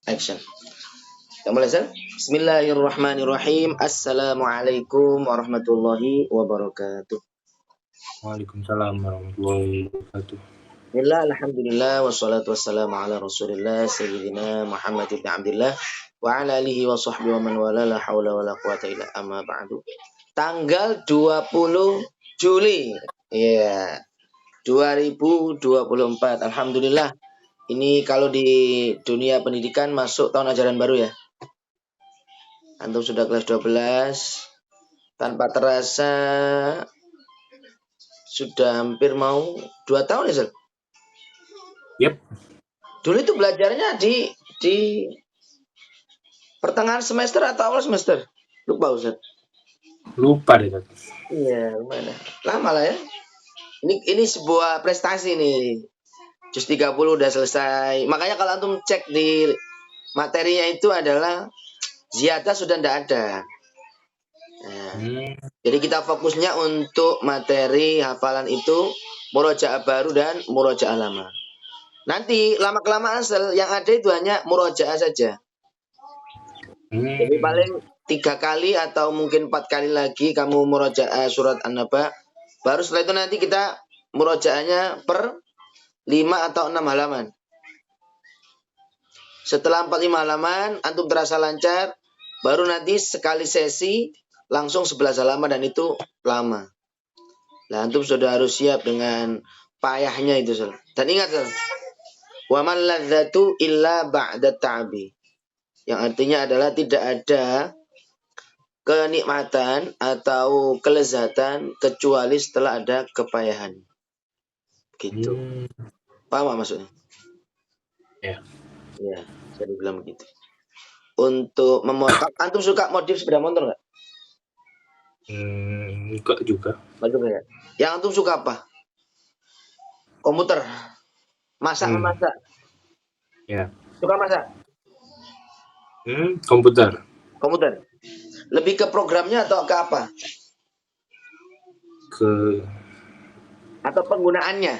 Action. Kita mulai, Sal. Bismillahirrahmanirrahim. Assalamualaikum warahmatullahi wabarakatuh. Waalaikumsalam warahmatullahi wabarakatuh. Bismillah, alhamdulillah, wassalatu wassalamu ala rasulillah, sayyidina Muhammad ibn Abdillah, wa ala alihi wa sahbihi wa man wala, la hawla wa la quwata illa amma ba'du. Tanggal 20 Juli. Iya. 2024. Alhamdulillah. Ini kalau di dunia pendidikan masuk tahun ajaran baru ya. Antum sudah kelas 12. Tanpa terasa sudah hampir mau 2 tahun ya, Zal? Yep. Dulu itu belajarnya di pertengahan semester atau awal semester? Lupa, Ustaz. Lupa deh. Iya, mana? Lama lah ya. Ini sebuah prestasi nih. Juz 30 udah selesai. Makanya kalau antum cek di materinya itu adalah ziyadah sudah tidak ada. Nah, jadi kita fokusnya untuk materi hafalan itu murojaah baru dan murojaah lama. Nanti lama-kelamaan yang ada itu hanya murojaah saja. Jadi paling 3 kali atau mungkin 4 kali lagi kamu murojaah surat An-Naba. Baru setelah itu nanti kita murojaahnya per 5 atau 6 halaman. Setelah 4-5 halaman, antum terasa lancar, baru nanti sekali sesi langsung 11 halaman dan itu lama. Nah, antum sudah harus siap dengan payahnya itu, Sal. Dan ingat, Sal, wa man ladzatu illa ba'da ta'bi. Yang artinya adalah tidak ada kenikmatan atau kelezatan kecuali setelah ada kepayahan. Gitu. Paham gak maksudnya? Ya. Ya, saya bilang begitu. Untuk memotor, antum suka modif sepeda motor nggak? Enggak juga. Bagus ya. Yang antum suka apa? Komputer. Memasak. Ya. Suka masak? Komputer. Lebih ke programnya atau ke apa? Atau penggunaannya?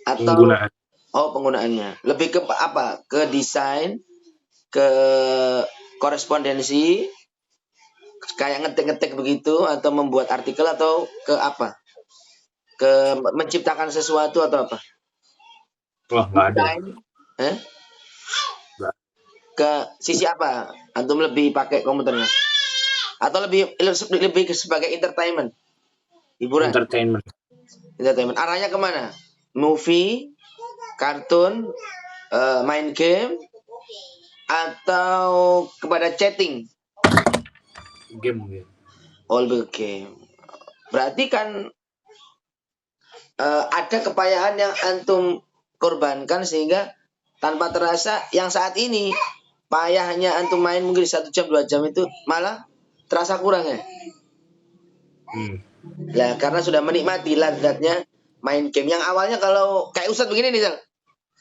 Penggunaan. Penggunaannya. Lebih ke apa? Ke desain, ke korespondensi, kayak ngetik-ngetik begitu, atau membuat artikel, atau ke apa? Ke menciptakan sesuatu atau apa? Wah, nggak ada. Ke sisi apa? Antum lebih pakai komputernya? Atau lebih sebagai entertainment? Hiburan? Entertainment. Arahnya kemana? Movie, kartun, main game, atau kepada chatting? Game mungkin. All the game. Berarti kan ada kepayahan yang antum korbankan sehingga tanpa terasa yang saat ini payahnya antum main mungkin 1 jam 2 jam itu malah terasa kurang ya. Lah karena sudah menikmati lezatnya main game yang awalnya. Kalau kayak Ustadz begini nih, Zal.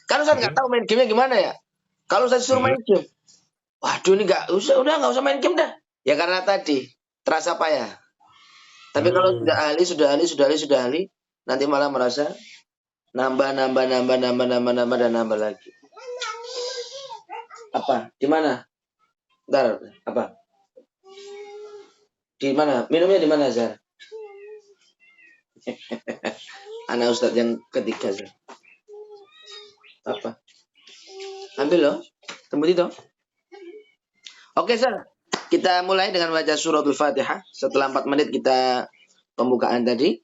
Kan Ustadz nggak tahu main gamenya gimana ya. Kalau Ustadz suruh main game, waduh ini nggak usah main game dah. Ya karena tadi terasa payah. Tapi kalau sudah ahli, nanti malah merasa nambah dan nambah lagi. Apa? Di mana? Bentar, apa? Di mana? Minumnya di mana, Zar? Anak Ustadz yang ketiga, Zar. Apa? Ambil loh. Tembus itu. Oke, Zar. Kita mulai dengan baca suratul Fatihah. Setelah 4 menit kita pembukaan tadi.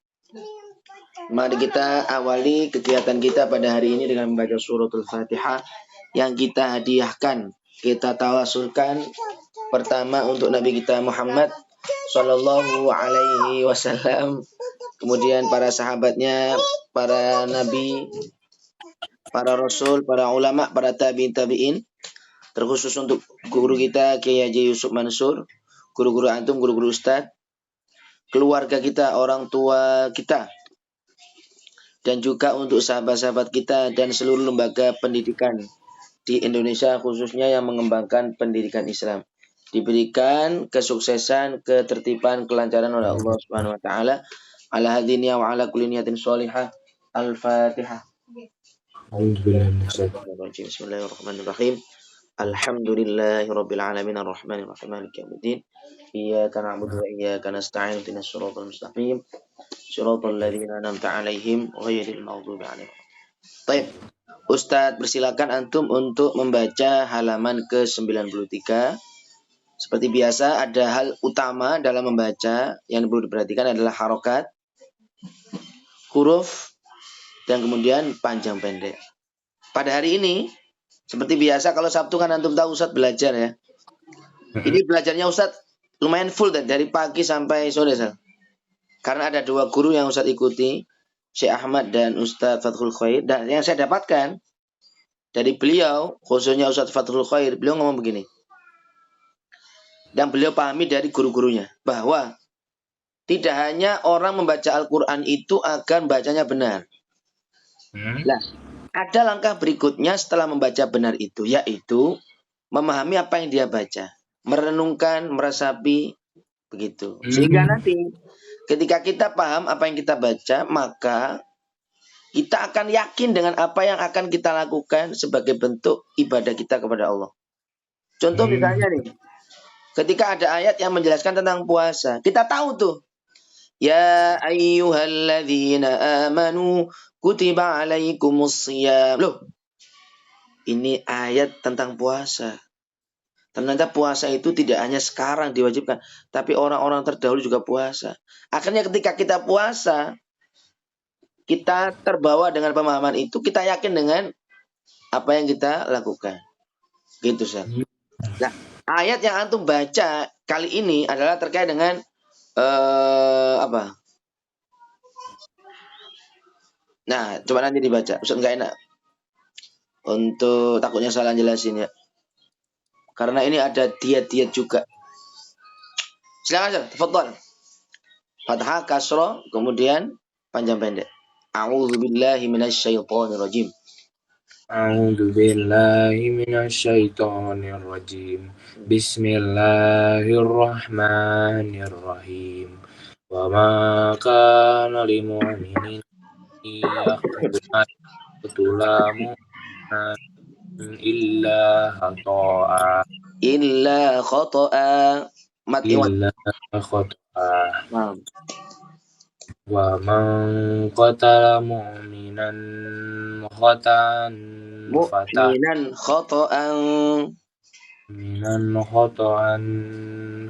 Mari kita awali kegiatan kita pada hari ini dengan membaca suratul Fatihah yang kita hadiahkan, kita tawasulkan pertama untuk Nabi kita Muhammad Sallallahu Alaihi Wasallam, kemudian para sahabatnya, para nabi, para rasul, para ulama, para tabi'in, terkhusus untuk guru kita Kiai Haji Yusuf Mansur, guru-guru antum, guru-guru ustadz, keluarga kita, orang tua kita, dan juga untuk sahabat-sahabat kita dan seluruh lembaga pendidikan di Indonesia khususnya yang mengembangkan pendidikan Islam. Diberikan kesuksesan, ketertiban, kelancaran oleh Allah Subhanahu wa taala. Ala hadiniya wa ala kulli niyatin shalihah. Al-Fatihah. Bismillahirrahmanirrahim. Alhamdulillahirabbil alamin arrahmanir rahim maliki yaumiddin. Iyyaka na'budu wa iyyaka nasta'in ihdinas siratal mustaqim. Shiratal ladzina an'amta 'alaihim ghairil maghdubi 'alaihim. Baik. Ustadz persilakan antum untuk membaca halaman ke-93. Seperti biasa ada hal utama dalam membaca yang perlu diperhatikan adalah harokat, huruf, dan kemudian panjang pendek. Pada hari ini seperti biasa kalau Sabtu kan antum tahu Ustadz belajar ya. Ini belajarnya Ustadz lumayan full dari pagi sampai sore Ustadz. Karena ada 2 guru yang Ustadz ikuti, Syekh Ahmad dan Ustadz Fathul Khair. Dan yang saya dapatkan dari beliau, khususnya Ustadz Fathul Khair, beliau ngomong begini. Dan beliau pahami dari guru-gurunya bahwa tidak hanya orang membaca Al-Quran itu agar bacanya benar. Nah, ada langkah berikutnya setelah membaca benar itu, yaitu memahami apa yang dia baca, merenungkan, meresapi, begitu. Sehingga nanti ketika kita paham apa yang kita baca, maka kita akan yakin dengan apa yang akan kita lakukan sebagai bentuk ibadah kita kepada Allah. Contoh misalnya nih, ketika ada ayat yang menjelaskan tentang puasa, kita tahu tuh. Ya ayyuhalladzina amanu kutiba alaikumusiyam. Loh, ini ayat tentang puasa. Ternyata puasa itu tidak hanya sekarang diwajibkan, tapi orang-orang terdahulu juga puasa. Akhirnya ketika kita puasa, kita terbawa dengan pemahaman itu, kita yakin dengan apa yang kita lakukan. Gitu, Ustaz. Nah, ayat yang antum baca kali ini adalah terkait dengan apa? Nah, coba nanti dibaca. Ustaz nggak enak. Untuk takutnya salah jelasin ya. Karena ini ada diet-diet juga. Silakan Ustaz, tafadhol. Fathah, kasrah, kemudian panjang pendek. A'udzubillahi minasyaitonirrajim. A'udzubillahi minasyaitonirrajim. Bismillahirrahmanirrahim. Wa ma kana lil mu'minin yaqtula mu'minan illa khata'a. Illa khata'a. Mati Illa khata'a. Nah. Wa man qatala mu'minan khata'an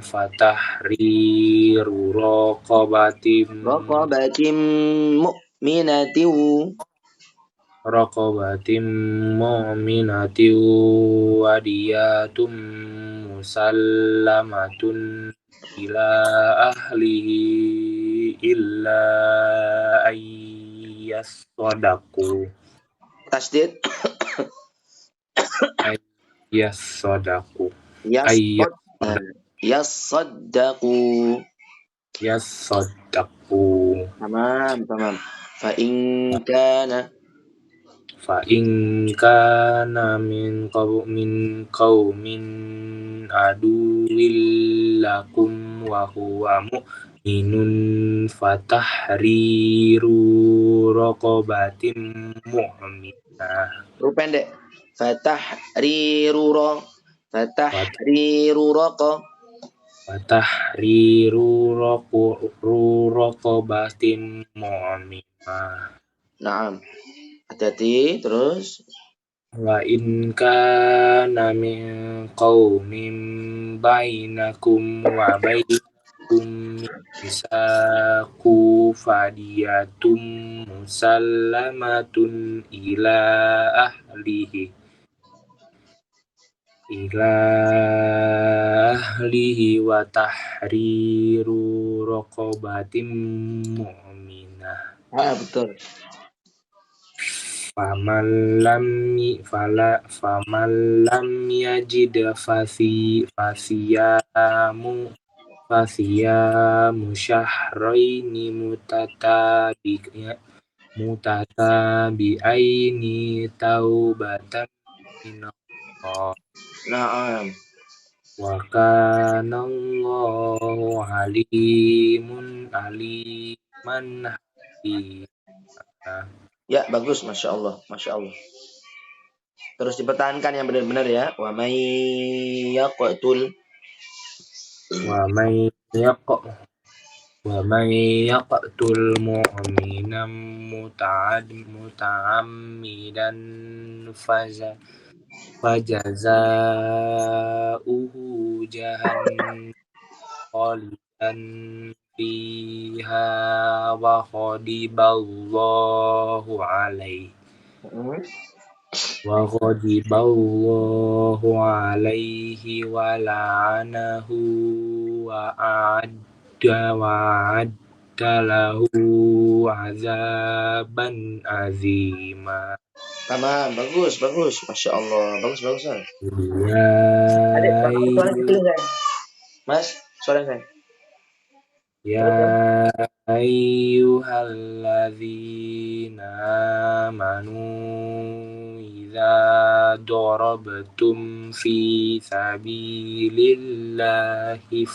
fatahriru raqabatim mu'minatin wadiyatum musallamatun ila ahlihi illa ayyassadaqu. Tasdid. Ayyassadaqu. Yassaddaqu. Tamam. Fa in kana min qaumin aduwwil lakum wa huwa mu'minun fatahriru raqabatin mu'minah. Pendek. Fatahriru raqabatin mu'minah. Naam. Hati-hati terus. Wa in kana min qaumin bainakum wa bainakum misaqu fadiyatum musallamatun ila ahlihi wa tahriru raqabatin mu'minah. Betul. Faman lam yajid fasiyamu syahraini mutatabi'aini taubatan minallah. Na'am. Wa kana Allahu aliman hakima. Ya, bagus, Masya Allah. Terus dipertahankan yang benar-benar ya. Wa may yaqtul. Wa may yaq wa may yaqtul mu'minan muta'ammidan fajazauhu jahannam khalidan fiha wa ghadiballahu alaihi Hmm. wa la'anahu wa a'adda lahu azaban azima. Tamam, bagus, bagus. Masya Allah, bagus, bagus. San. Ya Adik, suara kecil saya. Mas, suara saya. ya ayyuhalladzina amanu idza darabtum fi sabilillahi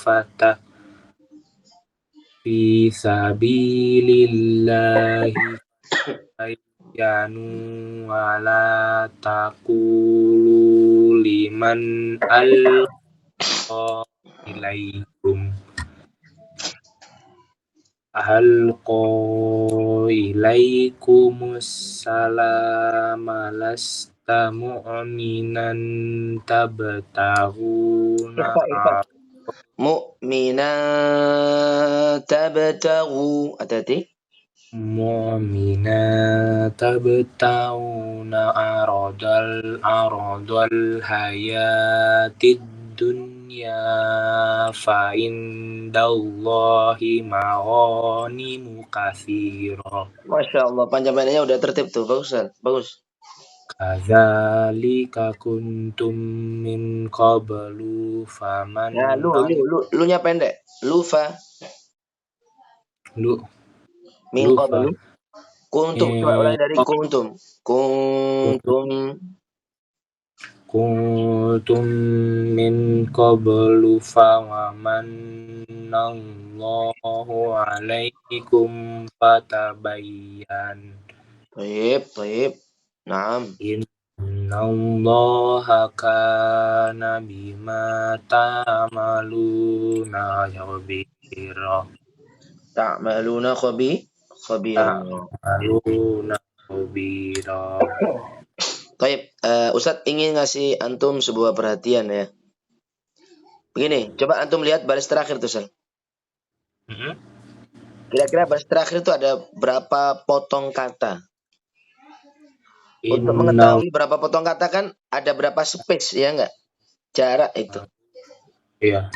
ayyanu wala taqulu liman alqa ilaikumus salama lasta mu'minan tabtaguna Ikhfa. Mu'minat tabtagu. Hati-hati. mu'minat tabtaguna aradal hayatid dunya fa indallahi maghanimu katsira. Masya Allah, panjang pendeknya udah tertib tuh. Bagus, San. Bagus. Kadzalika kuntum min qablu Nah, lu-nya pendek. Lufa. lu Min lufa qablu. Kuntum. Coba ulangi dari kuntum. Kuntum. kuntum min qablu famanallahu alaikum fatabayyan. Baik, baik. Naam. Innallaha kana bima ta'maluna khabira. Ta'maluna khabira. Ta'maluna khabira. Baik, Ustadz ingin ngasih antum sebuah perhatian ya. Begini, coba antum lihat baris terakhir tuh, Sal. Kira-kira baris terakhir itu ada berapa potong kata? Untuk mengetahui berapa potong kata kan ada berapa space, ya enggak? Jarak itu. Iya.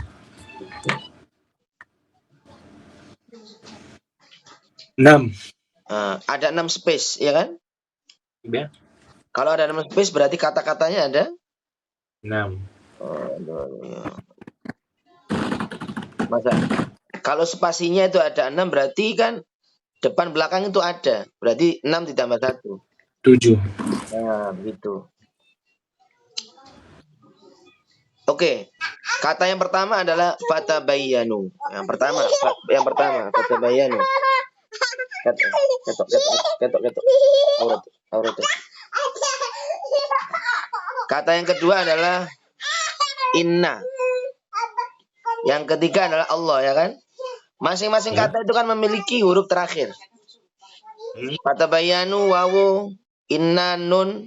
Enam. Ada 6 space, ya kan? Iya. Kalau ada 6 space berarti kata-katanya ada 6. Masa kalau spasinya itu ada 6 berarti kan depan belakang itu ada. Berarti 6 ditambah 1. 7. Nah, begitu. Oke. Kata yang pertama adalah fatabayyanu. Yang pertama fatabayyanu. Ketok. Aurat. Kata yang kedua adalah inna. Yang ketiga adalah Allah, ya kan? Masing-masing kata itu kan memiliki huruf terakhir. Fatabayyanu wawu, inna nun,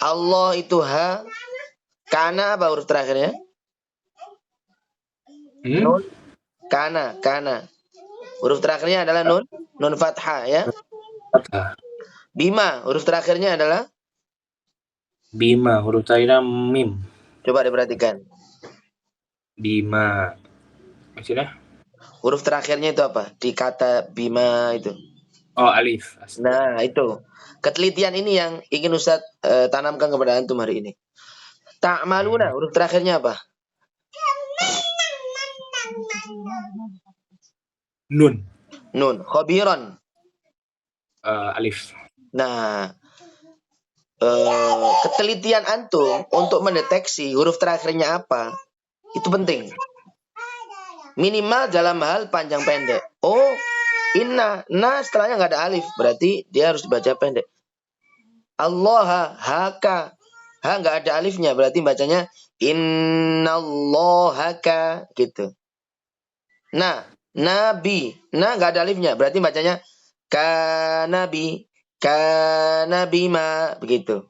Allah itu ha, kana apa huruf terakhirnya? Nun, kana. Huruf terakhirnya adalah nun fathah, ya. Fathah. Bima, huruf terakhirnya adalah Bima, huruf terakhirnya mim. Coba diperhatikan. Bima. Maksudnya? Huruf terakhirnya itu apa? Di kata bima itu. Oh, alif. Nah, itu. Ketelitian ini yang ingin Ustaz tanamkan kepada antum hari ini. Ta'maluna, huruf terakhirnya apa? Nun. Khabiran. Alif. Nah, ketelitian antum untuk mendeteksi huruf terakhirnya apa, itu penting. Minimal dalam hal panjang pendek. Oh, inna. Nah, setelahnya nggak ada alif. Berarti dia harus dibaca pendek. Allah haka. Ha nggak ada alifnya, berarti bacanya innallahaka gitu. Nah, nabi. Nah nggak ada alifnya, berarti bacanya kanabi. Kanabima begitu.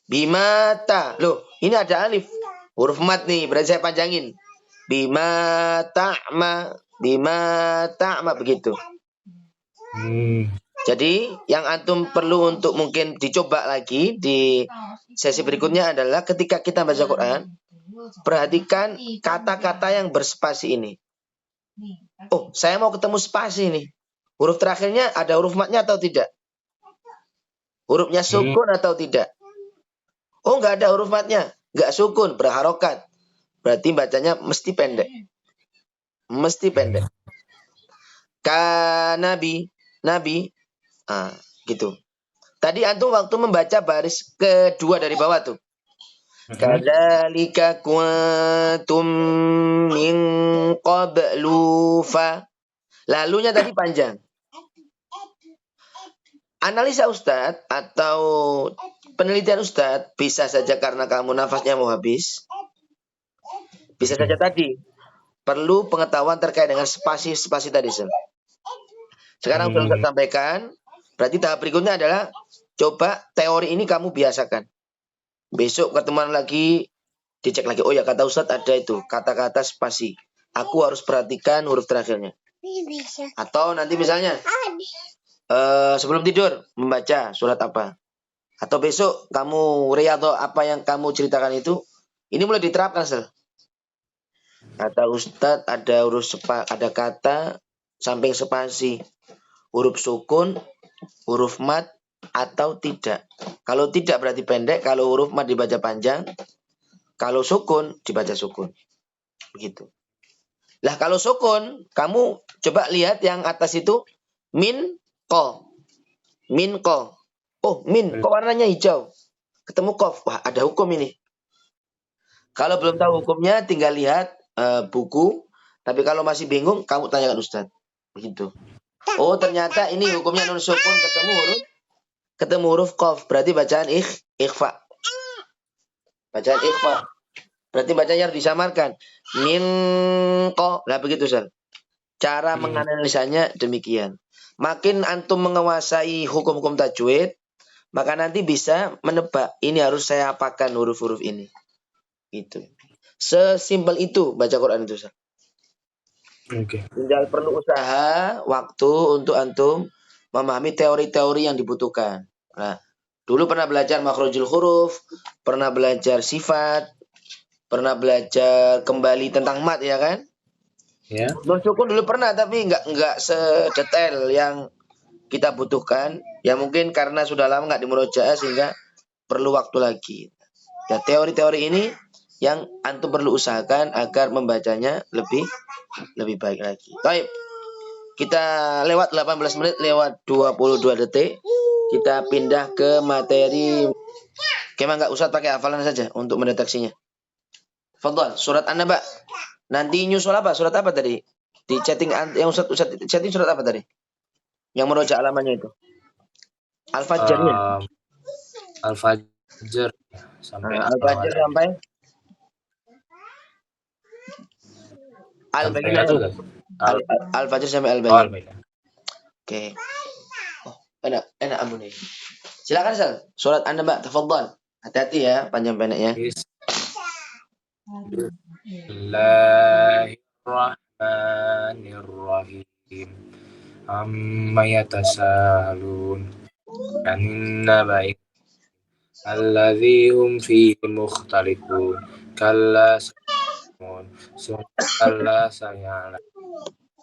Bimata. Loh, ini ada alif. Huruf mat nih, berarti saya panjangin. Bima ta'ma begitu. Jadi yang antum perlu untuk mungkin dicoba lagi di sesi berikutnya adalah ketika kita baca Quran, perhatikan kata-kata yang berspasi ini. Oh, saya mau ketemu spasi nih. Huruf terakhirnya ada huruf matnya atau tidak? Hurufnya sukun atau tidak? Oh, nggak ada huruf matnya. Nggak sukun, berharokat. Berarti bacanya mesti pendek. Mesti pendek. Nabi. Gitu. Tadi antum waktu membaca baris kedua dari bawah tuh. Kadzalika kuntum min qablu fa. Lalunya tadi panjang. Analisa Ustadz atau penelitian Ustadz bisa saja karena kamu nafasnya mau habis. Bisa saja tadi perlu pengetahuan terkait dengan spasi-spasi tadi. Sekarang sudah saya sampaikan. Berarti tahap berikutnya adalah coba teori ini kamu biasakan. Besok ketemuan lagi, dicek lagi. Oh ya, kata Ustadz ada itu, kata-kata spasi. Aku harus perhatikan huruf terakhirnya. Atau nanti misalnya sebelum tidur membaca surat apa. Atau besok kamu riyadhah apa yang kamu ceritakan itu, ini mulai diterapkan, Sel. Kata Ustadz ada ada kata samping spasi, huruf sukun, huruf mat atau tidak. Kalau tidak berarti pendek, kalau huruf mat dibaca panjang, kalau sukun dibaca sukun. Begitu. Lah kalau sukun, kamu coba lihat yang atas itu min ko. Min ko. Oh, min kok warnanya hijau. Ketemu kof. Wah, ada hukum ini. Kalau belum tahu hukumnya tinggal lihat buku, tapi kalau masih bingung kamu tanyakan Ustadz. Begitu. Oh, ternyata ini hukumnya nun sukun ketemu huruf qaf, berarti bacaan ikhfa. Bacaan ikhfa. Berarti bacanya harus disamarkan. Min ko. Nah, begitu, Sal. Cara menganalisanya demikian. Makin antum menguasai hukum-hukum tajwid, maka nanti bisa menebak ini harus saya apakan huruf-huruf ini. Gitu. Sesimpel itu baca Quran itu, Sal. Oke. Tinggal perlu usaha, waktu untuk antum memahami teori-teori yang dibutuhkan. Nah, dulu pernah belajar makhrajul huruf, pernah belajar sifat, pernah belajar kembali tentang mat, ya kan? Ya. Nun sukun dulu pernah, tapi nggak sedetail yang kita butuhkan. Ya mungkin karena sudah lama nggak dimurojaah sehingga perlu waktu lagi. Ya, teori-teori ini yang antum perlu usahakan agar membacanya lebih baik lagi. Baik. Kita lewat 18 menit, lewat 22 detik. Kita pindah ke materi. Kemang nggak usah pakai hafalan saja untuk mendeteksinya. Fadhal, surat An-Naba. Nanti nyusul apa? Surat apa tadi? Di chatting yang Ustaz chatting surat apa tadi? Yang merojak alamannya itu. Al-Fajr ya? Al-Fajr sampai Al-Fajr sampai Al-Bayyinah. Al-Fajr sampai Al-Bayyinah. Oke. Oh, enak Abu nih. Silakan Sal. Surat An-Naba, tafadhal. Hati-hati ya panjang pendeknya. Bismillahirrahmanirrahim. Amma yatasalun. Anin naba'i alladzi hum fihi mukhtalifun. Kalla Kalla sayala.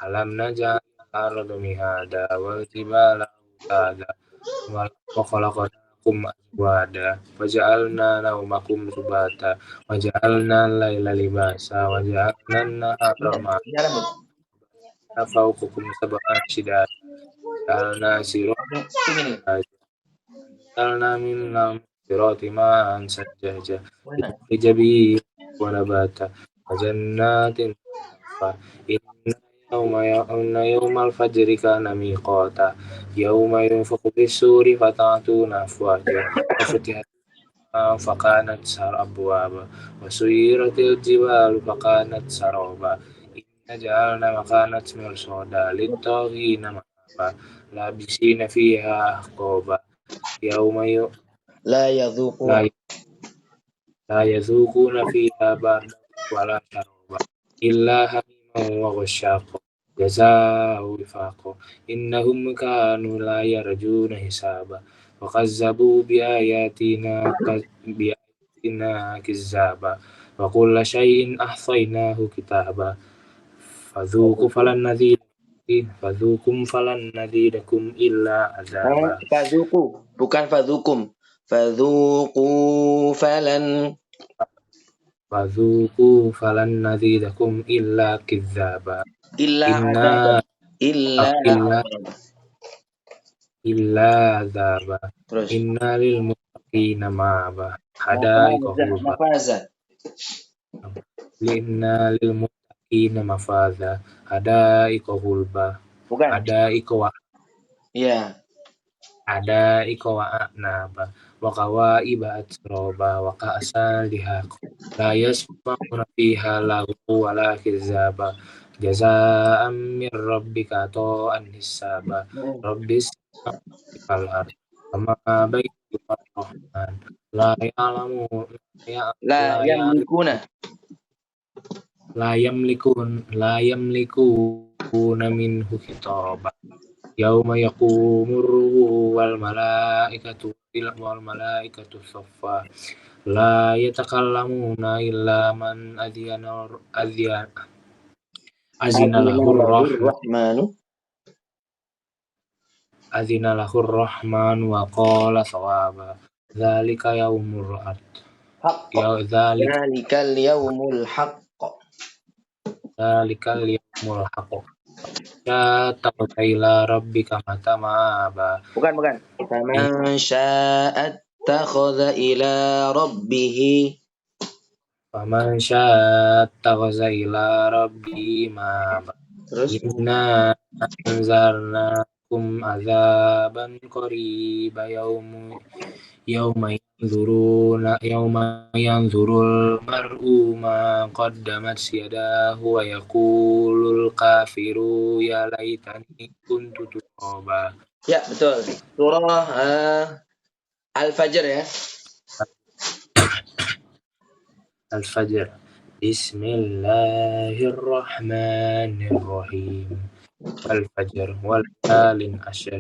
Alam naj'al al-arda mihada wal jibala autada wa khalaqnakum azwada wa ja'alna nawmakum subata wa ja'alna al-laila libasa wa ja'alna an-nahara ma'asha fawqakum sab'an shidada ja'alna ja'alna minnal sirati ma'an sajjaja hijabi wa nabata wa jannatin inna يوم الفجر كان ميقاتا يوم ينفخ في السور فتأتون أفواجا وفتحت فكانت أبوابا وسيرت الجبال فكانت سرابا إن جعلنا مكانت مرصادا للطاغين مآبا لابسين فيها أحقابا يوم لا يذوقون لا يذوقون فيها بردا ولا شرابا إلا حميما وغساقا جزاء وفاقا إنهم كانوا لا يرجون حسابا وكذبوا بآياتنا كذابا وكل شيء أحصيناه كتابا فذوقوا فلن نزيدكم إلا عذابا. Fadzuku, bukan fadzukum. Fadzuku falan nazidakum illa kidzaba. illa Azaba. Terus. Inna lil muttaqina ma'aba. Mafaza. Inna lil muttaqina mafaza. Hadaika ghulba. Bukan. Iya. Hadaika wa a'naba. Wa kawaiba atroba. Wa ka'san dihaq. La yasma'una fiha laghu wa la kizaba. Jaza'an min rabbika ata'an hisaba. Rabbis al-har. Kama baitu ar-rahman. La yamlikuna minhu khitaba. Yauma yaqumur ruhu wal malaikatu saffa. La yatakallamuna illa man azina lahur rahman wa qala sawaba. Dzalika yaumur ahad. Dzalikal yaumul haqq. Sya'a ila rabbika matama. Bukan. Faman syaa'a attakhadha ila rabbihi. Faman syaa'a attakhadha ila rabbihi ma'aba. Inna anzarnakum azaban qariba yauma yanzurul mar'u ma qaddamat yadahu wa yaqulul kafiru ya laitani kuntu turaba. Ya, betul. Surah Al-Fajr ya. Al-Fajr. Bismillahirrahmanirrahim. Al-Fajr wal layalin ashr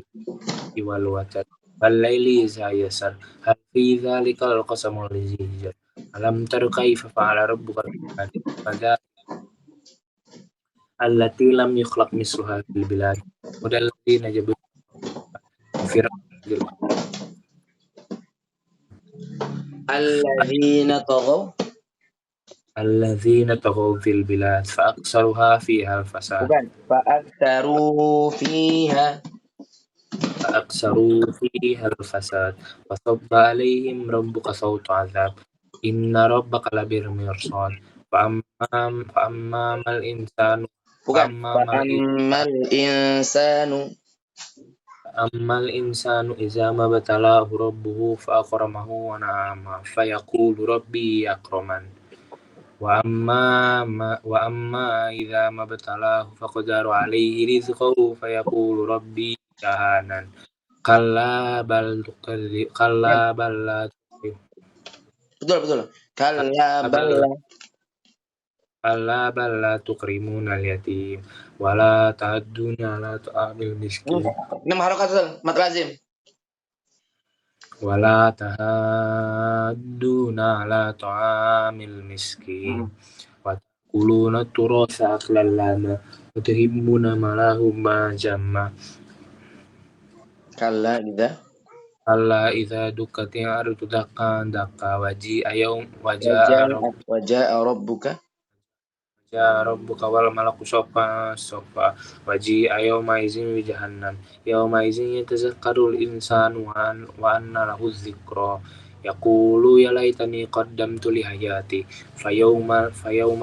wal watar wal laili iza yasar hal fi dzalikal qasamul lizi. Alam tara kaifa fa'ala rabbuka bil allati lam yukhlaq misluha fil bilad wa allazina jabu allazina taghaw fil bilad fa aktsaruha fiha al-fasad. Bukan, fa aktsaru fiha al-fasad wa sabba alaihim rabbuka sawta azab. Inna rabbaka labil mirsad. Fa ammal insanu Ammal insanu iza mabtalahu rabbuhu fa akramahu wa na'ama fa yaqulu rabbi akraman. Wa amma iza mabtalahu fa qadara alaihi rizqahu fa yaqulu rabbi ahanan. Kalla bal Betul. Kalla bal la tukrimuna al-yatim wa la ta'adduna ala ta'amil miskin. 6 harokat mat lazim. Wa la ta'adduna ala ta'amil miskin. Wa ta'kuluna turasa aklan lama wa tuhibbuna malahu ma jamma. Kalla idza dukkatil ardu dakkan dakka waja'a rabbuka wal malaku saffa waji'a yawma idzin bi jahannam yawma idzin yatazakkarul insanu wa anna lahu dzikra yaqulu ya laitani qaddamtu li hayati fa yawma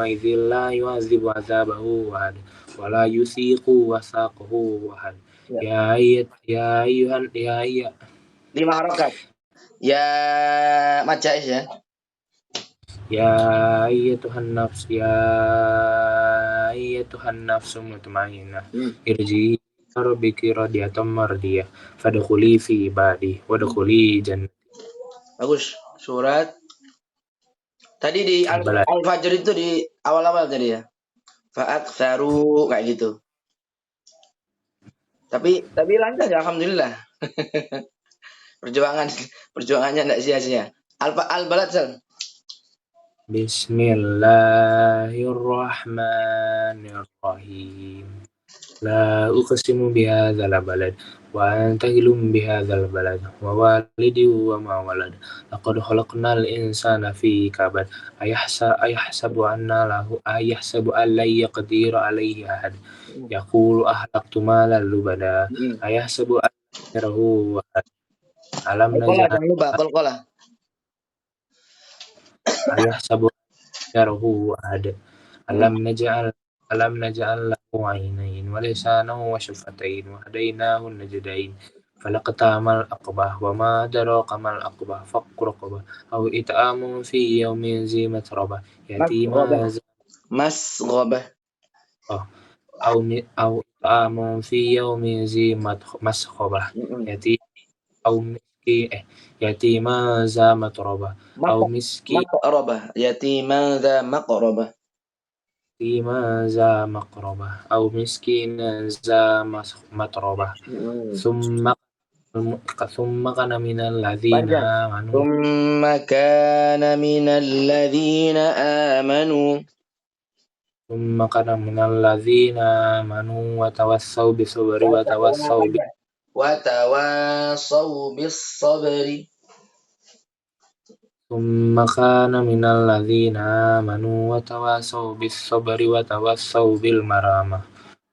idzin la yu'adzibu 'adzabahu ahad ولا يثيق وثاقه أحد. Ya. يا أيها 5 harokat. Ya majais ya. يا أيتها النفس المطمئنة ارجعي إلى ربك راضية مرضية فادخلي في عبادي وادخلي جنتي. Bagus. Surat tadi di Al-Balad. Al-Fajr itu di awal-awal tadi ya. Fa'aktsaru kayak gitu. Tapi lancar ya, alhamdulillah. Perjuangannya enggak sia-sia. Al-Balad Sal. Bismillahirrahmanirrahim. La uqsimu bihadzal balad wa anta hilum bihadzal balad wa walidi wa ma walad. Laqad khalaqnal insana fi kabad. Ayahsabu an la yaqdiru alayhi ahad. Yaqulu ahlaktu malan lubada. Ayahsabu an yarahu ahad. Alam Qalqalah, naj'al jangan lupa qalqalah. ayahsabu an yarahu ahad. ألم نجعل له عينين ولسانا وشفتين وهديناه النجدين فلاقتحم العقبة وما أدراك ما العقبة فك رقبة أو إطعام في يوم ذي مسغبة يتيما Masghabah. أو إطعام في يوم ذي مسغبة يتيما ذا متربة أو مسكين Maqrabah. Yatiman dza maqrabah. ذا مقربة أو مسكين ذا متربة ثم كان من الذين آمنوا Tsumma kana minal ladzina amanu وتواصوا بالصبر wa tawassaw bis sabri. ثم كان من الذين آمنوا وتواصوا بالصبر وتواصوا بالمرحمة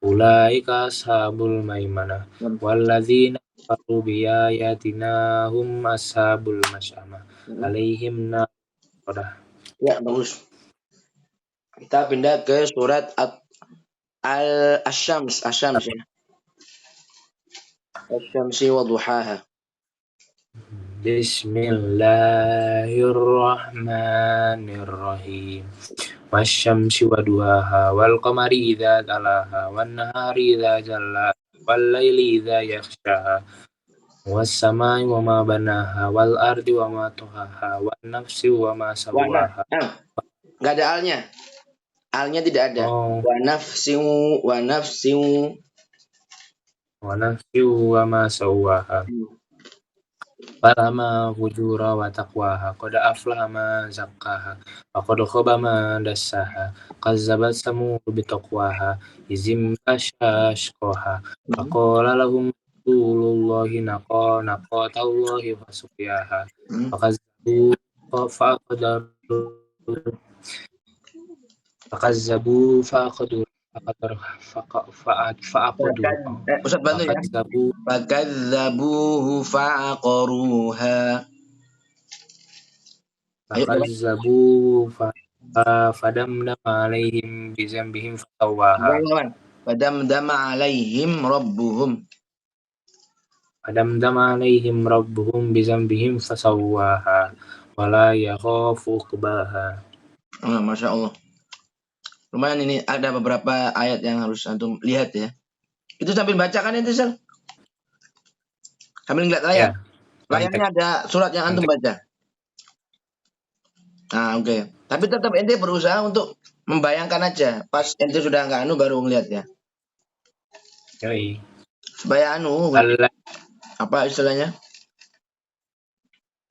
أولئك أصحاب الميمنة والذين كفروا بآياتنا هم أصحاب المشأمة عليهم نار. Ya, bagus. Kita pindah ke surat Asy-Syams ya. Asy-Syamsi wa duhaha. Bismillahirrahmanirrahim. Wasyamsi waduhaha wal qamari idza talaha wan nahari idza jallaha wal laili idza yaghshaha was samai wa ma banaha wal ardi wa ma tuhaha wan nafsi wa ma sawaha. Enggak ada alnya. Alnya tidak ada. Wa nafsin wa nafsi wa ma sawaha. Falama fujura wa taqwaha qad aflaha man zakkaha wa qad khaba man dassaha kazzabat samud bitaqwaha izim ashqaha faqala lahum rasulullahi naqatallahi fasuqiyaha fakazzabu faqadu Ustaz bantu ya. Fakazzabuhu fa'aqaruha. Fakazzabu fadamdama alaihim bizambihim fasawaha. Fadamdama alaihim rabbuhum. Fadamdama alaihim rabbuhum bizambihim fasawaha. Wala yakhafu uqbaha. Masya Allah. Lumayan ini ada beberapa ayat yang harus antum lihat ya. Itu sambil bacakan itu Sel. Sambil ngeliat layar. Layarnya ada surat yang antum baca. Nah, oke. Tapi tetap ente berusaha untuk membayangkan aja. Pas ente sudah nggak baru ngeliat ya. Yoi. Supaya apa istilahnya?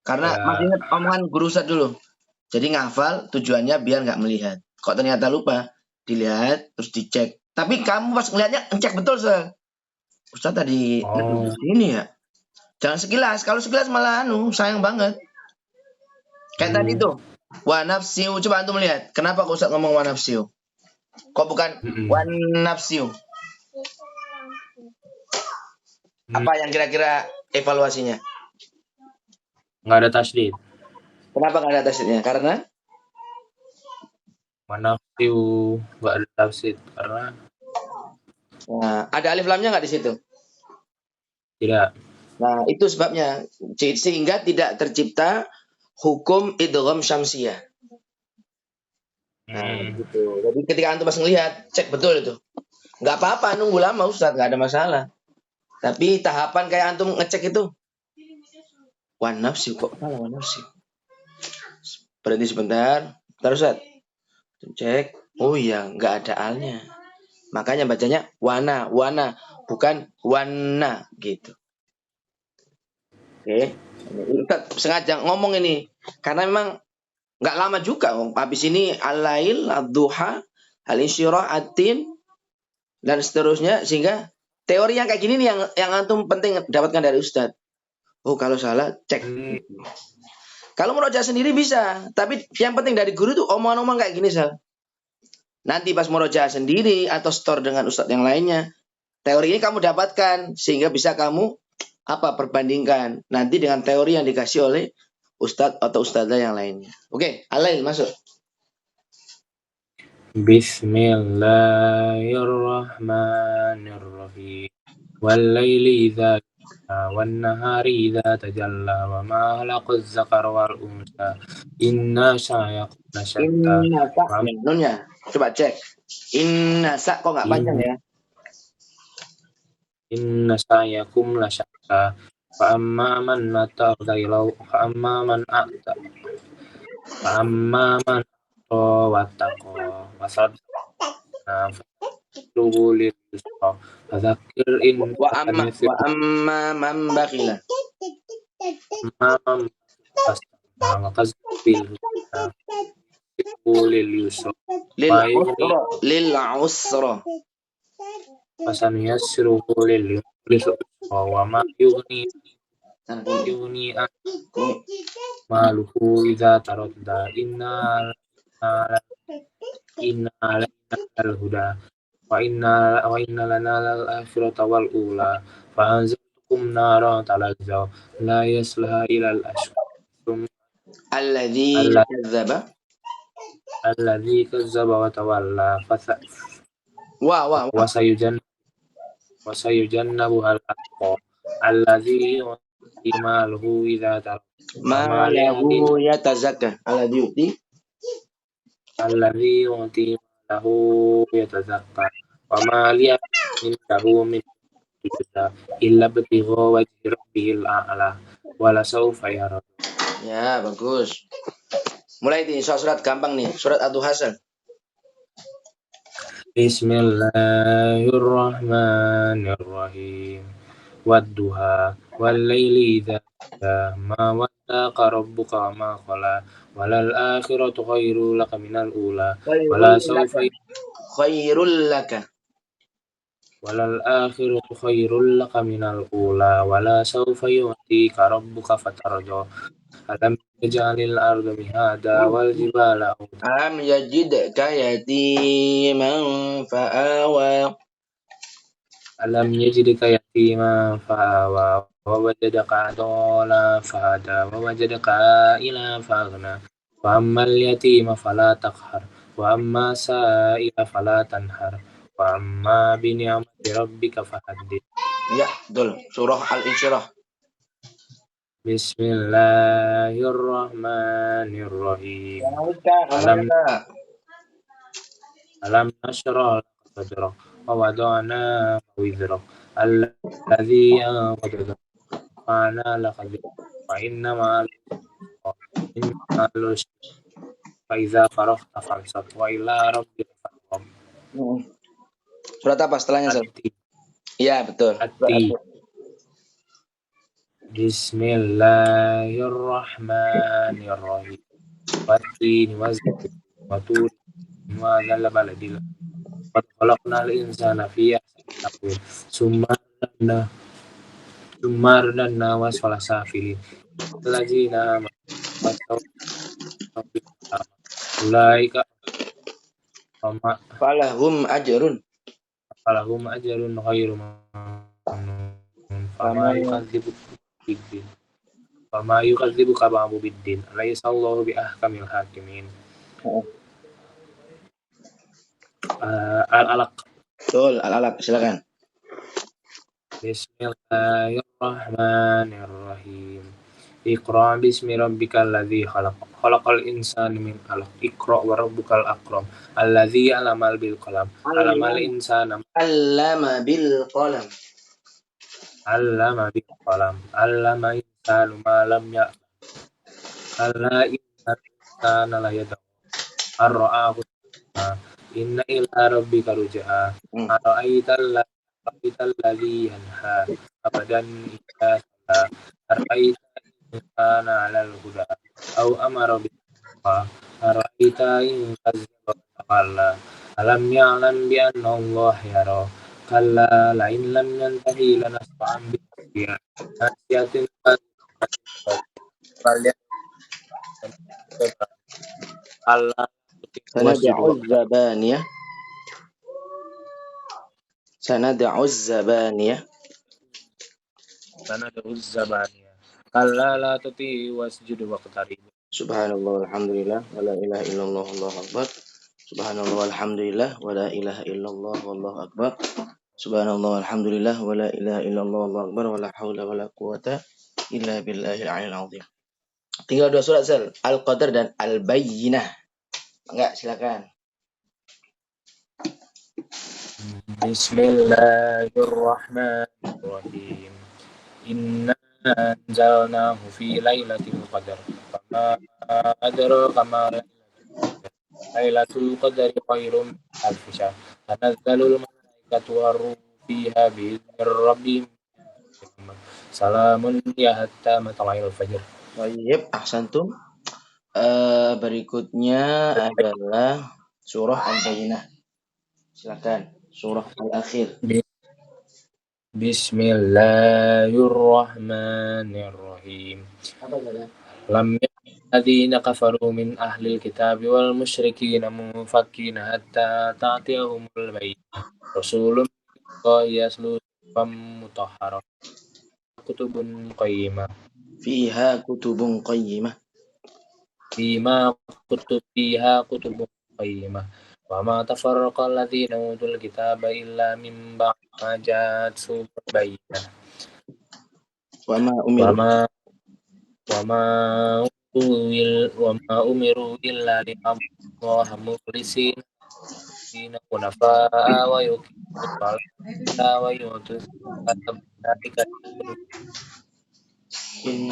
Karena masih ingat omongan guru Ustadz dulu. Jadi ngafal tujuannya biar nggak melihat. Kok ternyata lupa, dilihat terus dicek. Tapi kamu pas ngelihatnya ngecek betul Sel. Ustadz tadi ini ya. Jangan sekilas. Kalau sekilas malah sayang banget. Kayak tadi tuh. Wa nafsiu. Coba antum lihat. Kenapa kok Ustadz ngomong wa nafsiu? Kok bukan wa nafsiu? Apa yang kira-kira evaluasinya? Nggak ada tasydid. Kenapa nggak ada tasydidnya? Karena wa nafsiu nggak ada tasydid karena Nah, ada alif lamnya nggak di situ? Tidak. Nah, itu sebabnya. Sehingga tidak tercipta hukum idgham syamsiyah. Nah, begitu. Jadi ketika antum pas ngelihat, cek betul itu. Nggak apa-apa, nunggu lama Ustaz, nggak ada masalah. Tapi tahapan kayak antum ngecek itu, wan nafsi kok salah wan nafsi. Berhenti sebentar, terus Ustaz. Cek, oh iya, nggak ada alnya. Makanya bacanya wana, bukan wana gitu. Oke. Ustaz sengaja ngomong ini karena memang nggak lama juga. Habis ini al-lail, ad-duha, al-insyirah, at-tin, dan seterusnya, sehingga teori yang kayak gini nih yang antum penting dapatkan dari Ustadz. Oh, kalau salah cek. Kalau murojaah sendiri bisa, tapi yang penting dari guru tuh omongan-omongan kayak gini, Sal. Nanti pas murojaah sendiri atau store dengan Ustadz yang lainnya, teori ini kamu dapatkan sehingga bisa kamu perbandingkan nanti dengan teori yang dikasih oleh Ustadz atau Ustadzah yang lainnya. Oke, Alail masuk. Bismillahirrahmanirrahim. Wal-laili idza wan-nahari idza tajalla wa ma khalaqaz zakara wal unsa inna sa'yakum lasyatta. Inna sa nunnya. Coba cek. Inna sa kok nggak panjang ya? Inna sa'yakum lasyatta. Fa amma man ata wattaqo wa saddaqa lil yusra. Fadzakir in Wa amma man bakhila. man fastakbara wa kazzaba bil husna lil yusra. Lil usra. Fasanuyassiruhu lil yusra wa ma yughni maluhu idza taradda inna alaina al-huda wa inna lana al-akhirata wal ula fa anzartukum naran talazza la yaslaha ila al-ashqa Alladzi kazzaba wa tawalla wa wa sayujannabu al-atqa alladzi yu'ti maluhu idza taradda ma lahu yatazakka. alladzi yu'ti malahu yatazakka wa ma liyahu min illa btigha wajhi rabbihil a'la wala sawfa yara. Ya, bagus. Mulai nih surat gampang nih, surat Ad-Duha. Bismillahirrahmanirrahim. Wadduha wal-laili idza ma waddaqa rabbuka wa ma qala walal akhiratu khairul laka minal ula wala sawfa khairul laka. Walal akhiratu khairul laka minal ula wala sawfa yu'tika rabbuka fatarja. Alam yaj'alil arda mihada wal jibala Alam yajidka yatiman fa'awa. Alam yajidka yatiman fa'awa wa wajadaka dola fahada wa wajadaka ila faghna wa ammal yatima fala taqhar wa amma sa'ila fala tanhar wa amma bi ni'mati rabbika fahaddith. Ya, betul. Surah Al-Insyirah. Bismillahirrahmanirrahim. Alam nashrah laka sadrak wa wada'na wizrak alladzi anqadha ma'ana laka wa inna ma'al fa iza faraghta fansab wa ila rabbika farghab. Surat apa setelahnya? Iya, betul. Bismillahirrahmanirrahim. Wattini watur wa dzal baladil qad khalaqnal insana fi ahsani taqwim summa arsalna wasfala safilin allazina ulaika falahum ajrun ghairu mamnun fama yukadzibuka ba'du biddin alaysa Allahu bi ahkamil hakimin. Al-Alaq. Betul, Al-Alaq, silakan. Bismillahirrahmanirrahim. Iqra bismi rabbikal ladzi khalaq. Khalaqal insana min 'alaq. Iqra wa rabbukal akram. Alladzi 'alamal bil qalam. 'Alamal insana Allama bil qalam. 'allama bil qalam. 'Allama insanu ma lam ya'lam. Alla innal insana la yatgha. Ar-ra'ahu inna ila rabbika ruj'a. Ara'aital ladzi yanha. Abadan idza salla. Ara'aita in kana 'alal huda. Aw amara bil taqwa. Ara'aita in kazzaba wa tawalla. Alam ya'lam bi anna Allah yara. Kalla la in lam yantahi lanasfa'an bil nasiyah. Nasiyatin Allah Sanad'uz zabaniyah. Sanad'uz zabaniyah. Sanad'uz zabaniyah. Kalla la tuti wasjud waqtarib. Subhanallah walhamdulillah wala ilaha illallah wallahu akbar. Subhanallah walhamdulillah wala ilaha illallah wallahu akbar. Subhanallah walhamdulillah wala ilaha illallah wallahu akbar wala haula wala quwata illa billahil aliyil azim. Tinggal 2 surat Sel, Al-Qadar dan Al-Bayyinah. Enggak, silakan. Bismillahirrahmanirrahim. Inna anzalnahu fi lailatul qadar. Fama adraka ma lailatul qadari khairum min alfi syahr. Tanazzalul malaikatu war-ruhu fiha bi'izni rabbihim. Salamun hiya hatta matla'il fajr. Baik, ahsantum. Berikutnya adalah surah Al-Bayyinah. Silakan, surah Al-Akhir. Bismillahirrahmanirrahim. Lam الذين كفروا من أهل الكتاب والمشركين منفكين حتى تأتيهم البينة رسول من الله يتلو صحفا مطهرة كتب قيمة Fiha kutubun qayyimah. فيها كتب قيمة وما تفرق الذين أوتوا الكتاب إلا من بعد ما جاءتهم البينة وما أمروا إلا ليعبدوا الله مخلصين له حنفاء ويقيموا الصلاة ويؤتوا الزكاة وأولئك إن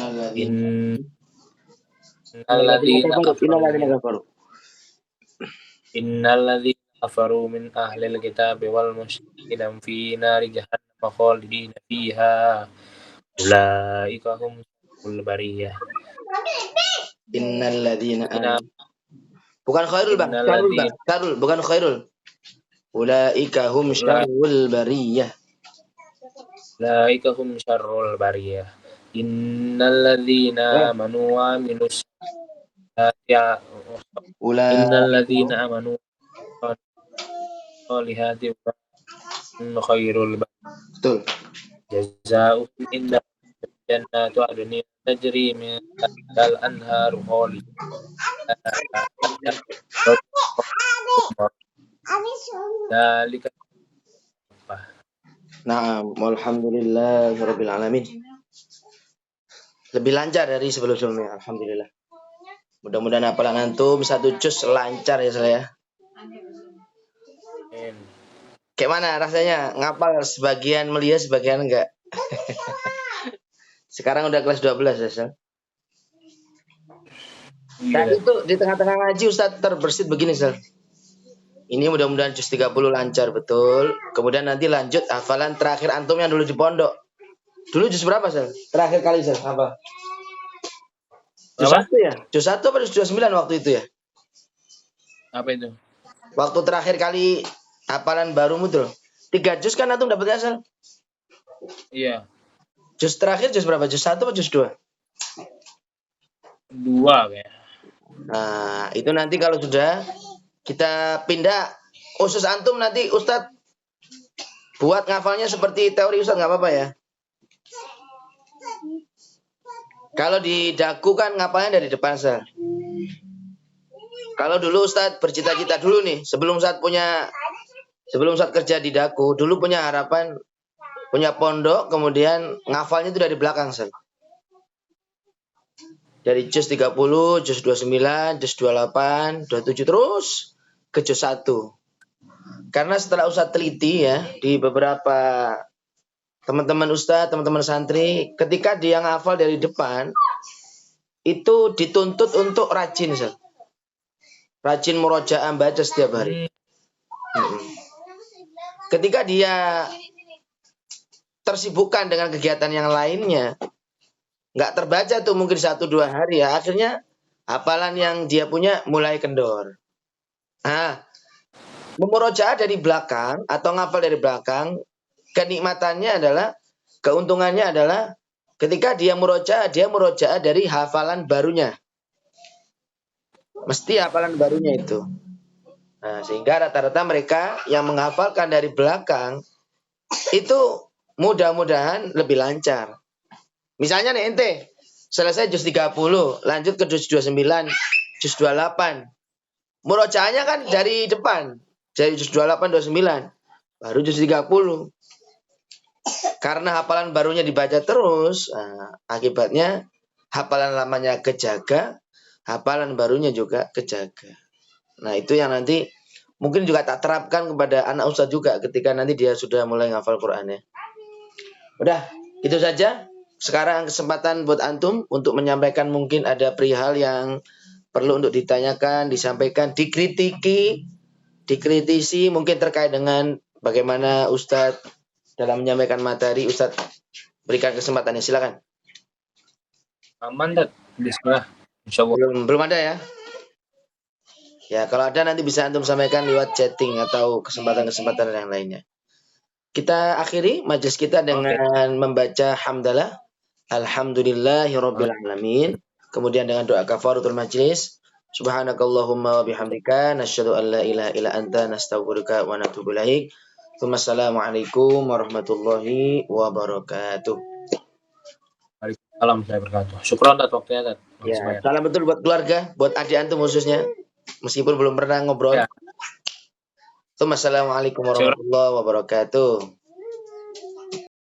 الذين كفروا من أهل الكتاب والمشركين في نار جهنم خالدين فيها أولئك هم شر البرية. Innalladzina amanu. Bukan khairul, Bang. Syarul, bukan khairul. Ulaika hum syarrul bariyah. Ulaika hum syarrul bariyah. Innalladzina amanu wa amilus Innalladzina amanu wa solihati khairul bariyah. Betul. Jazaa'uhum inda jannatu adnin tajri min tahtiha al-anharu khalidin dzalika. Na'am, walhamdulillahirabbil alamin. Lebih lancar dari sebelum-sebelumnya, alhamdulillah. Mudah-mudahan hafalan antum 1 juz lancar ya saya. Kayak mana rasanya ngapal sebagian melihat sebagian enggak? Sekarang udah kelas 12 ya, Sel. Tadi itu di tengah-tengah ngaji Ustaz terbersit begini, Sel. Ini mudah-mudahan juz 30 lancar betul. Kemudian nanti lanjut hafalan terakhir antum yang dulu di pondok. Dulu juz berapa, Sel? Terakhir kali, Sel, apa? Juz 1 ya? Juz 1 apa juz 29 waktu itu ya? Apa itu? Waktu terakhir kali hafalan baru mutul. 3 juz kan antum dapatnya, Sel? Iya. Juz terakhir juz berapa? Juz 1 atau juz 2? 2 kayak. Nah, itu nanti kalau sudah kita pindah khusus antum nanti Ustadz buat ngafalnya seperti teori Ustadz, nggak apa-apa ya. Kalau di daku kan ngapalnya dari depan, Sel. Kalau dulu Ustadz bercita-cita dulu nih, sebelum Ustadz kerja di daku, dulu punya harapan punya pondok, kemudian ngafalnya itu dari belakang, Ustaz. Dari juz 30, juz 29, juz 28, 27 terus ke juz 1. Karena setelah Ustaz teliti ya di beberapa teman-teman Ustaz, teman-teman santri, ketika dia ngafal dari depan itu dituntut untuk rajin, Ustaz. Rajin murojaah baca setiap hari. Ketika dia tersibukkan dengan kegiatan yang lainnya, nggak terbaca tuh mungkin 1-2 hari ya, akhirnya hafalan yang dia punya mulai kendor. Nah, memurojaah dari belakang atau ngafal dari belakang, kenikmatannya adalah, keuntungannya adalah ketika dia murojaah dari hafalan barunya. Mesti hafalan barunya itu. Nah, sehingga rata-rata mereka yang menghafalkan dari belakang itu mudah-mudahan lebih lancar. Misalnya nih ente selesai juz 30, lanjut ke juz 29, juz 28. Murojaahnya kan dari depan, dari juz 28, 29, baru juz 30. Karena hafalan barunya dibaca terus, akibatnya hafalan lamanya kejaga, hafalan barunya juga kejaga. Nah, itu yang nanti mungkin juga tak terapkan kepada anak ustadz juga ketika nanti dia sudah mulai ngafal Qur'annya. Udah, itu saja. Sekarang kesempatan buat antum untuk menyampaikan, mungkin ada perihal yang perlu untuk ditanyakan, disampaikan, dikritisi mungkin terkait dengan bagaimana Ustadz dalam menyampaikan materi. Ustadz berikan kesempatannya, silakan. Aman, Dad. Bismillah. Insyaallah. Belum ada ya? Ya, kalau ada nanti bisa antum sampaikan lewat chatting atau kesempatan-kesempatan yang lainnya. Kita akhiri majelis kita dengan membaca hamdalah. Alhamdulillahirabbil alamin. Kemudian dengan doa kafaratul majlis. Subhanakallahumma wa bihamdika nasyhadu an la ilaha illa anta nastaghfiruka wa natubu ilaik. Wassalamualaikum warahmatullahi wabarakatuh. Waalaikumsalam warahmatullahi wabarakatuh. Syukran atas waktunya, Dad. Ya, salam betul buat keluarga, buat adik antum khususnya, meskipun belum pernah ngobrol. Ya. Assalamualaikum warahmatullahi wabarakatuh.